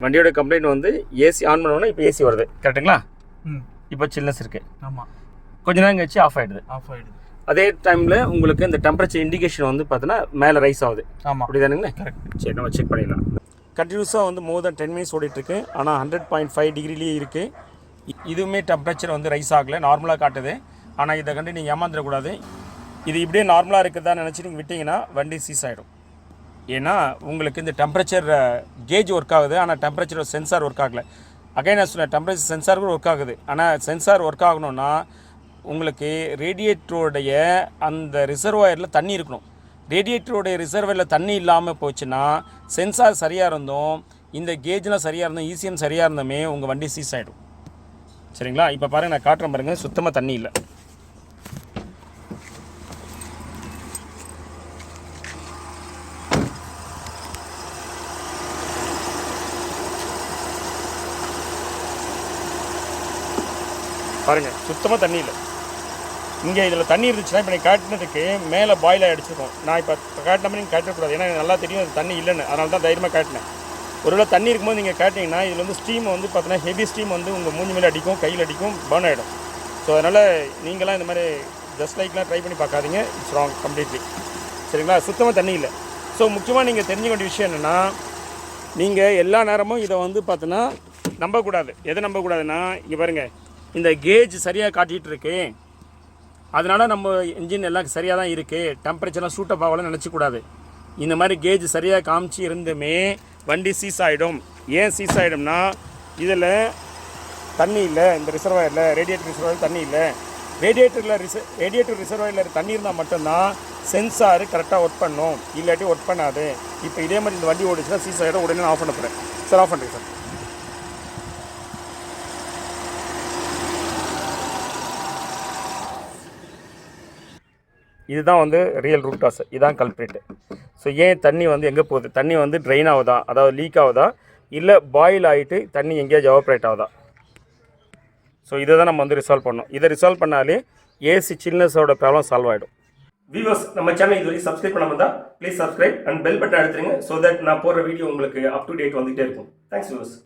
வண்டியோட கம்ப்ளைண்ட் வந்து AC on பண்ணோன்னா இப்போ ஏசி வருது கரெக்டுங்களா? இப்போ சில்னஸ் இருக்குது. ஆமாம், கொஞ்ச நேரம் கழிச்சு ஆஃப் ஆகிடுது. அதே டைமில் உங்களுக்கு இந்த டெம்பரேச்சர் இண்டிகேஷன் வந்து பார்த்தீங்கன்னா மேலே ரைஸ் ஆகுது. ஆமாம், அப்படி தானுங்களே? கரெக்ட். சரி, நம்ம செக் பண்ணிடலாம். கண்டினியூஸாக வந்து மோர் தென் 10 மினிட்ஸ் ஓடிட்டுருக்கு. ஆனால் 100.5 டிகிரிலேயே இருக்குது. இதுவுமே டெம்பரேச்சர் வந்து ரைஸ் ஆகலை, நார்மலாக காட்டுது. ஆனால் இதை கண்டு நீங்கள் ஏமாந்துடக்கூடாது. இது இப்படியே நார்மலாக இருக்குதா நினச்சி நீங்கள் விட்டிங்கன்னா வண்டி சீஸ் ஆகிடும். ஏன்னா உங்களுக்கு இந்த டெம்பரேச்சர் கேஜ் ஒர்க் ஆகுது, ஆனால் டெம்பரேச்சர் சென்சார் ஒர்க் ஆகலை. அகைன் நான் சொன்னேன், டெம்பரேச்சர் சென்சார் கூட ஒர்க் ஆகுது. ஆனால் சென்சார் ஒர்க் ஆகணும்னா உங்களுக்கு ரேடியேட்டருடைய அந்த ரிசர்வாயரில் தண்ணி இருக்கணும். ரேடியேட்டருடைய ரிசர்வாயரில் தண்ணி இல்லாமல் போச்சுன்னா சென்சார் சரியாக இருந்தோம், இந்த கேஜ்லாம் சரியாக இருந்தோம், ஈசிஎம் சரியாக இருந்தோமே உங்கள் வண்டி சீஸ் ஆகிடும். சரிங்களா? இப்போ பாருங்கள், நான் காட்டுறேன் பாருங்கள், சுத்தமாக தண்ணி இல்லை. பாருங்கள், சுத்தமாக தண்ணி இல்லை. இங்கே இதில் தண்ணி இருந்துச்சுன்னா இப்போ நீங்கள் காட்டினதுக்கு மேலே பாயில் அடிச்சிருக்கோம். நான் இப்போ காட்டின மாதிரி நீங்கள் காட்டக்கூடாது, ஏன்னா எனக்கு நல்லா தெரியும் அது தண்ணி இல்லைன்னு. அதனால தான் தைரியமாக காட்டினேன். ஒருவேளை தண்ணி இருக்கும்போது நீங்கள் காட்டினீங்கன்னா இதில் வந்து ஸ்டீம் வந்து பார்த்தீங்கன்னா ஹெவி ஸ்டீம் வந்து உங்கள் மூஞ்சி மேலே அடிக்கும், கையில் அடிக்கும், பர்ன் ஆகிடும். ஸோ அதனால் நீங்களாம் இந்த மாதிரி ஜஸ்ட் லைக்லாம் ட்ரை பண்ணி பார்க்காதீங்க. It's wrong completely. சரிங்களா? சுத்தமாக தண்ணி இல்லை. ஸோ முக்கியமாக நீங்கள் தெரிஞ்சுக்க வேண்டிய விஷயம் என்னென்னா, நீங்கள் எல்லா நேரமும் இதை வந்து பார்த்தீங்கன்னா நம்பக்கூடாது. எதை நம்பக்கூடாதுன்னா, இங்கே பாருங்கள், இந்த கேஜ் சரியாக காட்டிகிட்டு இருக்கு, அதனால் நம்ம இன்ஜின் எல்லாம் சரியாக தான் இருக்குது, டெம்பரேச்சர்லாம் சூட்டப் ஆகலன்னு நினச்சிக்கூடாது. இந்த மாதிரி கேஜ் சரியாக காமிச்சு இருந்துமே வண்டி சீஸ் ஆகிடும். ஏன் சீஸ் ஆகிடும்னா, இதில் தண்ணி இல்லை, இந்த ரிசர்வாயரில் ரேடியேட்டர் ரிசர்வாயரில் தண்ணி இல்லை. ரேடியேட்டர் ரிசர்வாயரில் தண்ணி இருந்தால் மட்டும்தான் சென்சார் கரெக்டாக ஒர்க் பண்ணும், இல்லாட்டி ஒர்க் பண்ணாது. இப்போ இதே மாதிரி இந்த வண்டி ஓடிச்சுன்னா சீஸ் ஆகிடும். உடனே நான் ஆஃப் பண்ண போகிறேன் சார். ஆஃப் பண்ணுறேன் சார். இதுதான் வந்து ரியல் ரூட் காஸ், இதுதான் கல்ப்ரிட்டு. ஸோ ஏன் தண்ணி வந்து எங்கே போகுது, தண்ணி வந்து ட்ரெயின் ஆகுதா, அதாவது லீக் ஆகுதா, இல்லை பாயில் ஆகிட்டு தண்ணி எங்கேயாவது எவாப்ரேட் ஆகுதா? ஸோ இதை தான் நம்ம வந்து ரிசால்வ் பண்ணோம். இதை ரிசால்வ் பண்ணாலே ஏசி சில்னஸோட ப்ராப்ளம் சால்வ் ஆகிடும். வியூவர்ஸ், நம்ம சேனல் இது வரைக்கும் சப்ஸ்கிரைப் பண்ணாமல் தான் please subscribe and bell button அழுத்துருங்க. ஸோ தட் நான் போடுற வீடியோ உங்களுக்கு அப் டு டேட் வந்துகிட்டே இருக்கும். Thanks viewers.